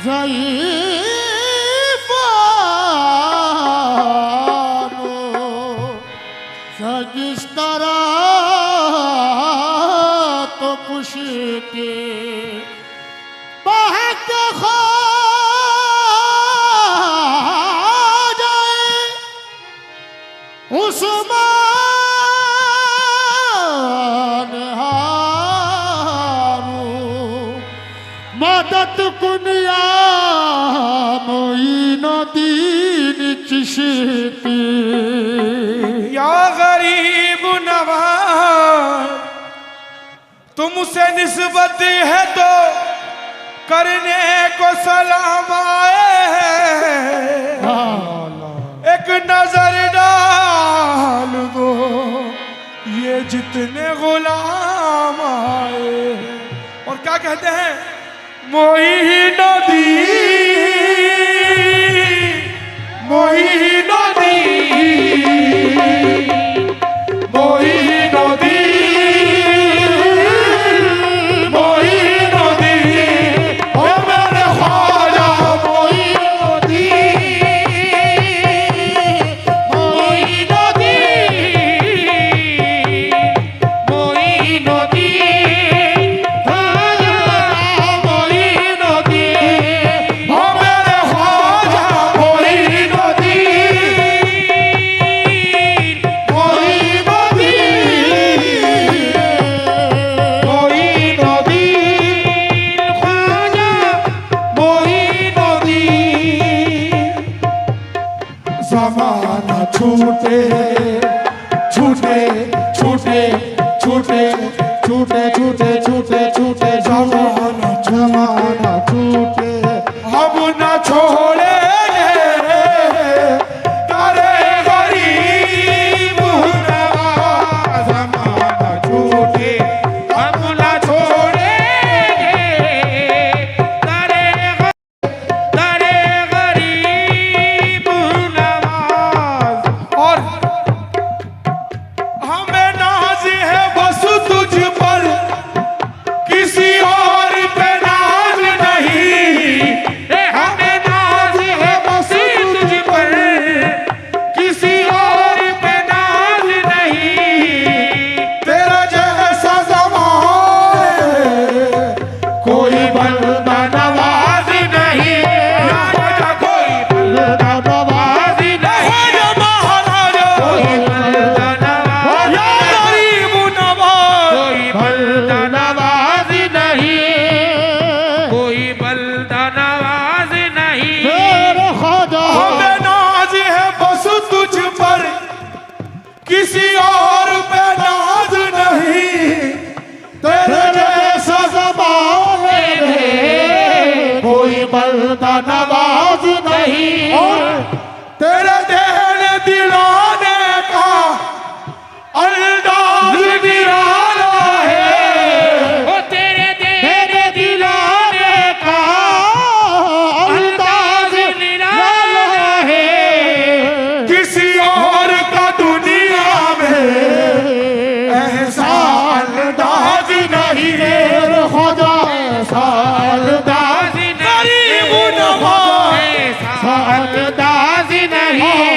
ज़ईफ़ानो ज़गिश्तरा तो पुश्के बहक खा जाए उस्मान हारू मदद कुनिया मोइनुद्दीन चिश्ती या गरीब नवाज तुमसे निस्बत है तो करने को सलाम आए हैं। एक नजर डाल दो ये जितने गुलाम आए हैं। और क्या कहते हैं मोइनुद्दीन मोइनुद्दीन मोइनुद्दीन मोइनुद्दीन ओ मेरे ख्वाजा मोइनुद्दीन मोइनुद्दीन मोइनुद्दीन ख्वाजा मोइनुद्दीन ओ मेरे ख्वाजा ज़माना छूटे छूटे छूटे छूटे छूटे छूटे छूटे छूटे ज़माना ज़माना छूटे हम न छोड़ेंगे तारे गरीब नवाज। ज़माना छूटे हम न छोड़ेंगे तारे गरीब नवाज। और हमें नाज है बस तुझ पर किसी और पे नाज नहीं। हमें नाज है बस तुझ पर किसी और पे नाज नहीं। तेरा जैसा ज़माने कोई बंदा नवाज नहीं। कोई बंदा नवाज नहीं। महाराजा कोई बंदा नवाज या गरीब नवाज कोई बंदा नवाज नहीं। कोई बंदा नवाज नहीं। मेरे ख्वाजा हमें नाज है बस तुझ पर किसी और पे नाज नहीं। तेरे जैसा ज़माने में कोई बंदा नवाज नहीं। और तेरे देने दिलाने का अंदाज निराला है। ओ तेरे देने दिलाने का अंदाज निराला है। किसी और का दुनिया में ऐसा अंदाज नहीं है। मेरे ख्वाजा ऐसा अंदाज गरीब नवाज ऐसा अंदाज नहीं।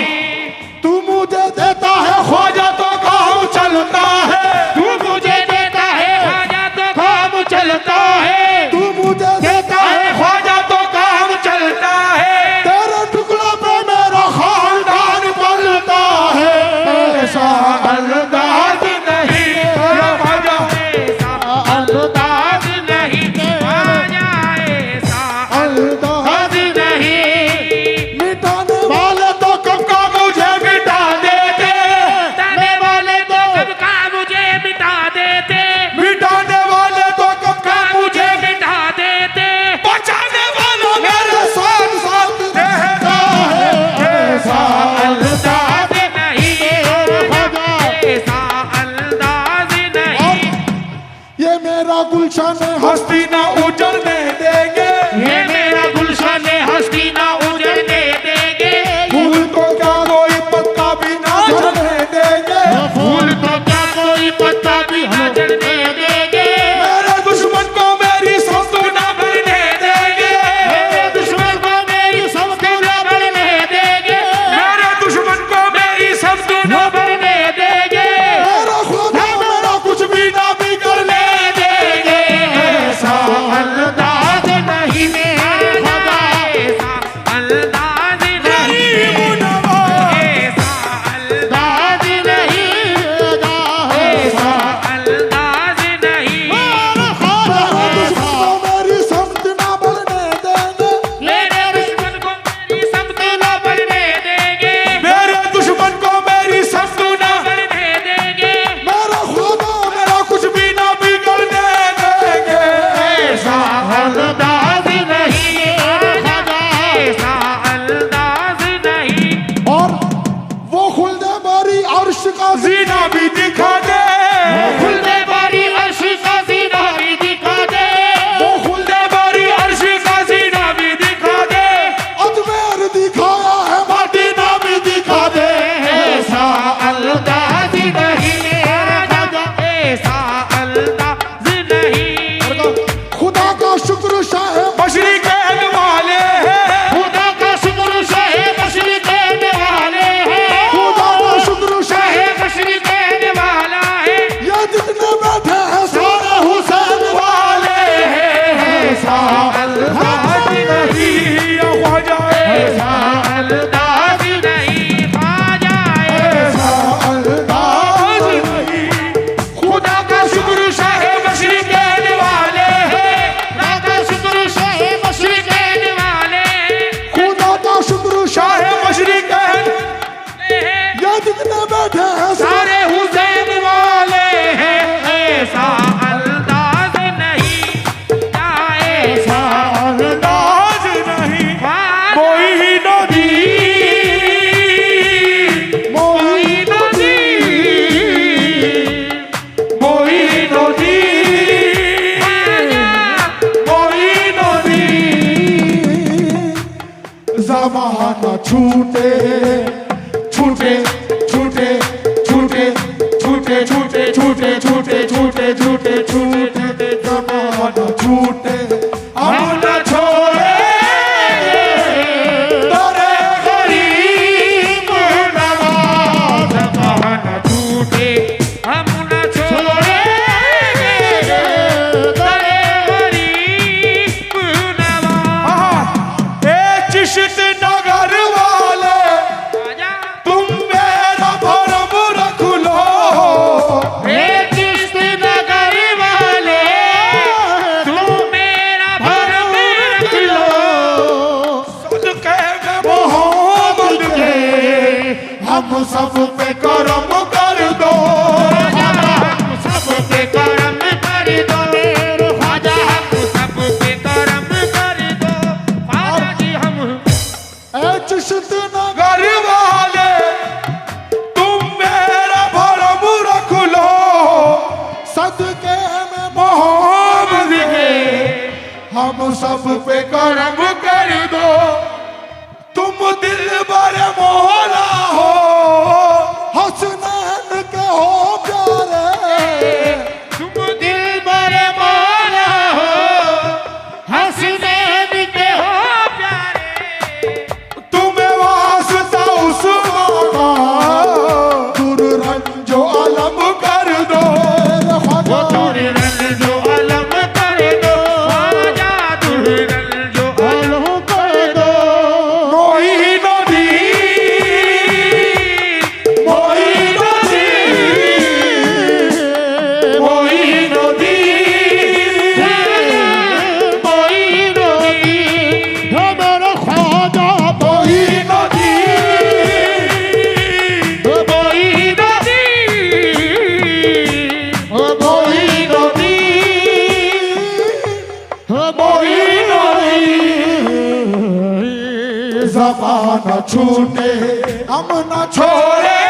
तू मुझे देता है ख्वाजा तो काम चलता है। तू मुझे देता है ख्वाजा तो काम चलता है। तू मुझे देता है ख्वाजा तो काम चलता है। तेरे टुकड़ों पे मेरा खानदान पलता है। ऐसा अंदाज नहीं ख्वाजा अंदाज नहीं ख्वाजा ऐसा अंदाज नहीं। मिटाने वाले तो कब का मुझे मिटा देते। मिटाने वाले तो कब का मुझे मिटा देते। मिटाने वाले तो कब का मुझे मिटा देते। बचाने वालों मेरे साथ साथ रहता है। ऐसा अंदाज नहीं ऐसा अंदाज नहीं। ये मेरा गुलशन हस्ती ना उजड़ने देंगे। ये मेरा गुलशन हस्ती ना उजड़ने देंगे। फूल को क्या कोई पत्ता भी ना झड़ने देंगे। फूल तो क्या कोई पत्ता भी ना जलने देंगे। मेरे दुश्मन को मेरी सांसों ना भरने देंगे। मेरे छूटे छूटे छूटे छूटे छूटे छूटे छूटे छूटे छूटे छूटे छूटे जमाना छूटे हम न छोड़े तेरे गरीब नवाज जमाना छूटे हम न छोड़े तेरे गरीब नवाज। ए चिश्त नगर वाले आजा तुम मेरा भरम रख लो हे चिश्त नगर वाले तू मेरा भरम रख लो। सदके में मोहम्मद के हम सब पे करम कर दो हम सब पे करम कर दो ख्वाजा, हम सब पे करम कर दो ख्वाजा जी। हम ए चिश्त नगर वाले तुम मेरा भरम रख लो सदके में मोहम्मद के हम सब पे करम कर दो। तुम दिल भर मोहरा हो हसनैन के हो प्यारे तुम दिल बड़े मौला हो हसनैन के हो प्यारे। तुम्हें वास्ता उस्मान का दूर रंजो अलम कर दो वो दुर्रन जो अलम कर दो ख्वाजा, दुर्रन जो अलम कर दो। मोइनुद्दीन मोइनुद्दीन मोइनुद्दीन मोइनुद्दीन हमारा ख्वाजा मोइनुद्दीन जमाना छूटे हम न छोड़े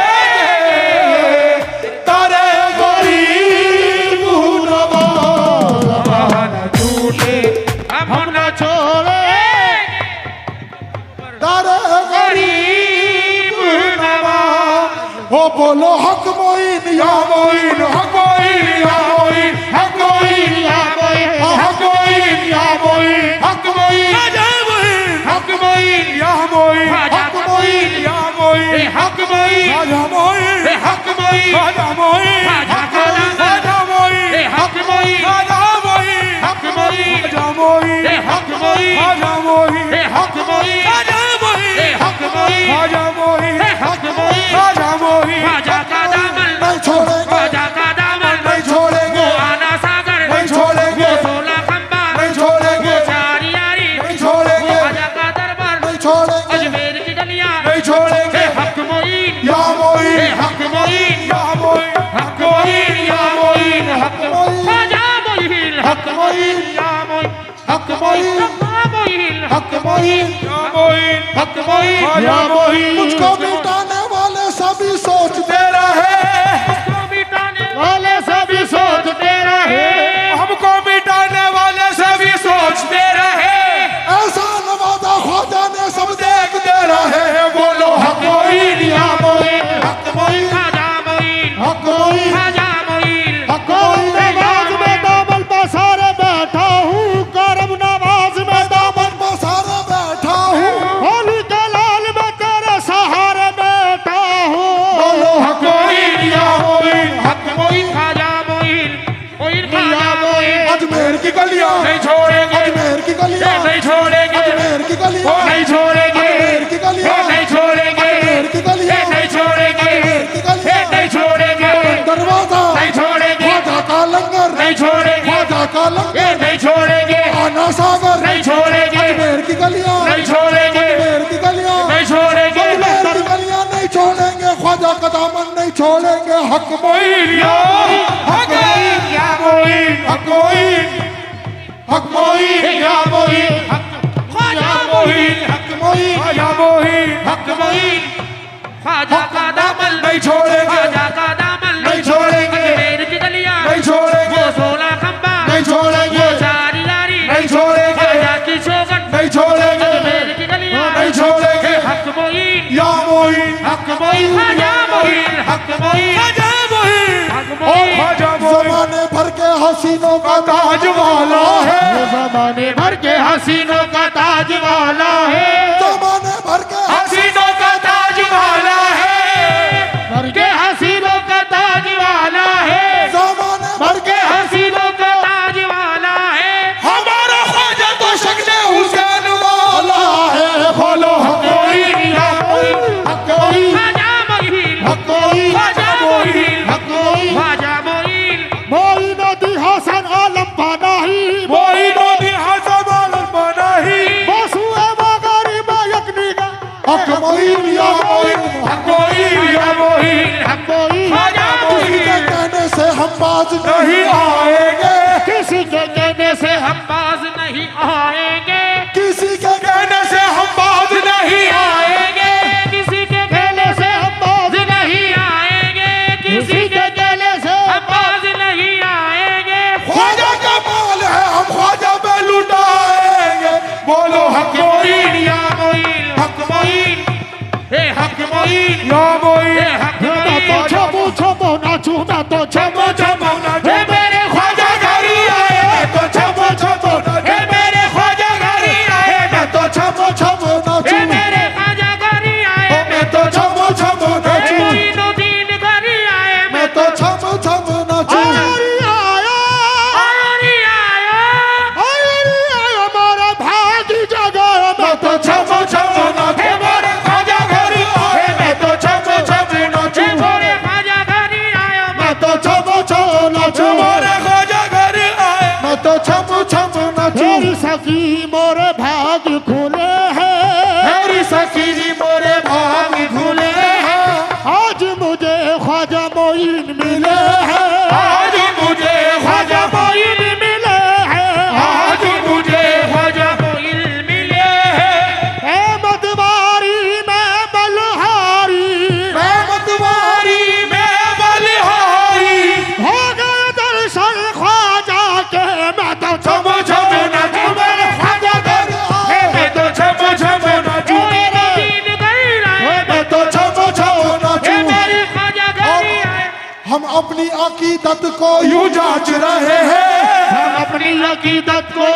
तारे गरीब नवाज। जमाना छूटे हम न छोड़े तारे गरीब नवाज। ओ बोलो हक मोइन या मोइन हक मोइन या मोइन हक मोइन या मोइन हक मोइन या मोइन हक मोइन हक मोइन या मोइन हक मोइन या मोइन हक मोइन आजा मोइन हक मोइन आजा मोइन आजा आजा मोइन हक मोइन आजा मोइन हक मोइन आजा मोइन हक मोइन आजा मोइन हक मोइन आजा मोइन हक मोइन आजा मोइन हक मोइन आजा मोइन ख्वाजा का दामन नहीं छोड़ेंगे ख्वाजा का दामन नहीं छोड़ेंगे वो आना सागर नहीं छोड़ेंगे वो 16 खंबा नहीं छोड़ेंगे वो चार यारी नहीं छोड़ेंगे ख्वाजा का दरबार नहीं छोड़ेंगे अजमेर की गलियां नहीं छोड़ेंगे हक मोइन या मोइन हक मोइन या मोइन हक मोइन या मोइन हक मोइन ख्वाजा मोइन हक मोइन या मोइन हक मोइन मोइन हक मोइन या मोइन हक मोइन या मोइन मुझको मिटाने वाले सभी सोचते रहे हमको मिटाने वाले सभी सोचते रहे हमको मिटाने वाले सभी सोचते रहे ऐसा नवाजा ख्वाजा ने सब देखते रहे बोलो हक मोइन या मोइन हक मोइन ख्वाजा मोइन हक मोइन ख्वाजा मोइन हक मोइन नमाज में दामन पसारे बैठा हूँ करम नमाज में दामन पसारे बैठा हूँ होली के लाल में तेरे सहारे बैठा हूँ बोलो हक मोइन या मोइन हक मोइन ख्वाजा मोइन मोइन ख्वाजा मोइन अजमेर की गलियां नहीं छोड़ेंगे अजमेर की गलियां नहीं छोड़ेंगे अजमेर की गलियां नहीं छोड़ेंगे अजमेर की गलियां नहीं छोड़ेंगे अजमेर की गलियां नहीं छोड़ेंगे अजमेर की गलियां नहीं छोड़ेंगे दरवाजा नहीं छोड़ेंगे ख्वाजा का लंगर नहीं छोड़ेंगे ख्वाजा का लंगर नहीं छोड़ेंगे आना सागर नहीं छोड़ेंगे अजमेर की गलियां नहीं छोड़ेंगे अजमेर की गलियां नहीं छोड़ेंगे अजमेर की गलियां नहीं छोड़ेंगे ख्वाजा का दामन नहीं छोड़ेंगे हक मोइन या हक मोइन या मोइन हक मोइन हक मोइन या मोइन ख्वाजा मोइन हक मोइन या मोइन हक मोइन ख्वाजा का दामन नहीं छोड़ेंगे ख्वाजा का दामन नहीं छोड़ेंगे अजमेर की गलियां नहीं छोड़ेंगे वो 16 खंबा नहीं छोड़ेंगे वो चार यारी नहीं छोड़ेंगे ख्वाजा की चौखट नहीं छोड़ेंगे अजमेर की गलियां नहीं छोड़ेंगे हक मोइन मोइन ख्वाजा मोइन हक मोइन ख्वाजा मोइन हक और मोइन ख्वाजा मोइन जमाने भर के हसीनों का ताज वाला है जमाने भर के हसीनों का ताज वाला है जमाने भर के हसीनों का ताज वाला है भर के हसीनों का ताज वाला है जमाने भर के हसीनों का ताज वाला है हमारा ख्वाजा तो शक्ल हुसैन वाला है बोलो हक मोइन हक मोइन ख्वाजा मोइन हक मोइन ख्वाजा मोइन हक मोइन ख्वाजा मोइन मोइनुद्दीन हसन आलम पनाही मोइनुद्दीन हसन आलम पनाही बसुए मगरिब यकनीगा हक मोइन या मोइन हक मोइन या मोइन हक मोइन ख्वाजा किसी के मोइन कहने से हम बाज नहीं आएंगे किसी के कहने से हम बाज नहीं आएंगे किसी के कहने से हम बाज नहीं आएंगे किसी के कहने से हम बाज नहीं आएंगे किसी के कहने से हम बाज नहीं आएंगे ख्वाजा का माल है हम ख्वाजा पे लुटाएंगे बोलो हक मोइन या मोइन हक मोइन हे हक मोइन या मोइन हे हक मोइन छमो छमो नाचू मैं तो छमो छमो नाचू हे मेरे ख्वाजा घरी आए मैं तो छमो छमो हे मेरे ख्वाजा घरी आए मैं तो छमो छमो नाचू हे मेरे ख्वाजा घरी आए मैं तो छमो छमो हे नाचू मोइनुद्दीन घरी आए मैं तो छमो छमो नाचू हमारा भागी जगह मैं तो छमो छमो नाचू हमारे ख्वाजा घर आए मैं तो छमो छमो नाचू मोरे ख्वाजा घरी आए मैं तो छमो छमो नाचू हमारे ख्वाजा घर आए मैं तो छमो छमो नाचू मेरी सखी मोरे भाग खुले हैं मेरी सखी जी मोरे भाग खुले हैं आज मुझे ख्वाजा मोइन मिले हैं आज मुझे ख्वाजा मोइन मिले हैं आज मुझे ख्वाजा मोइन मिले हैं मतवारी में बलहारी मैं मतवारी मैं बलिहारी हो गए दर्शन ख्वाजा के मैं तो छमो छमो नाचू मेरे ख्वाजा घर आए मैं तो छमो छमो नाचू मोइनुद्दीन घरी आए मैं तो छमो छमो नाचू मेरे ख्वाजा घरी आए हम अपनी अकीदत को यूं जांच रहे हैं हम अपनी अकीदत को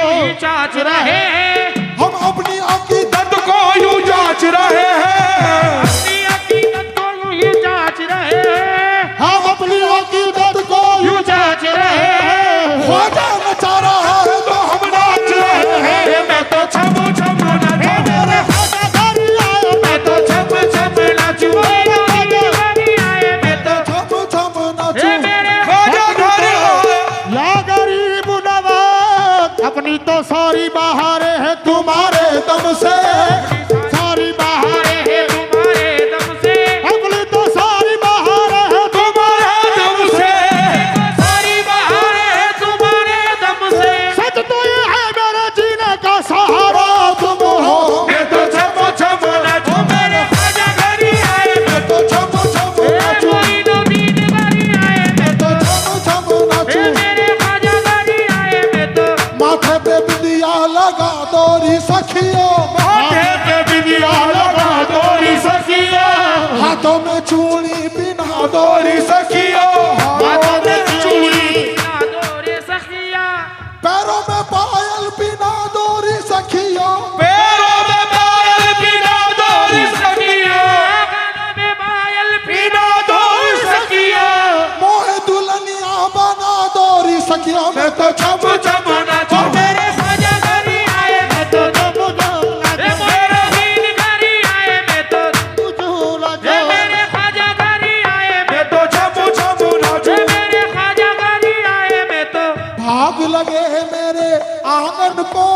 जांच रहे हैं हम अपनी अकीदत दर्द को यूं जांच रहे हैं अपनी अकीदत को यूं जांच रहे हैं हम अपनी अकीदत को यूं जांच रहे हैं ख्वाजा नचा रहा है तो हम नाच रहे हैं मैं तो छमो छमो नाचू मेरे ख्वाजा घरी आए मैं तो छमो छमो नाचू मोइनुद्दीन घरी आए मैं तो छमो छमो नाचू मेरे ख्वाजा घर आए या गरीब नवाज अपनी तो सारी बहारे है तुम्हारे दम से सारी बहारे है तुम्हारे दम से अपनी तो सारी बहारे है तुम्हारे दम से सारी बहारें हैं तुम्हारे दम से सच तो ये है मेरे जीने का सहारा तुम हो मैं तो छमो छमो नाचू मेरे ख्वाजा घरी आए मैं तो छमो छमो नाचू मोइनुद्दीन घरी आए मैं तो छमो छमो नाचू मेरे ख्वाजा घरी आए मैं तो माथे पे बिंदिया लगा दोरी सखियों माथे पे बिंदिया लगा दोरी सखिया हाथों में चूड़ी बिना दोरी सखिया हाथों में चूड़ी दोरे सखिया पैरों में पायल बिना दोरी सखियों पैरों में पायल बिना दोरी सखिया कानों में पायल बिना दोरी सखिया मोहे दुल्हनिया बना दोरी सखियों में तो छमो छमो नाचू मेरे ख्वाजा घरी आए मैं तो छमो छमो मेरे दीन घरी आए मैं तो नाचू मेरे ख्वाजा घरी आए मैं तो छमो छमो नाचू मेरे ख्वाजा घरी आए मैं तो भाग लगे मेरे आंगन को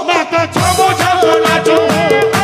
मैं तो छमो छमो नाचू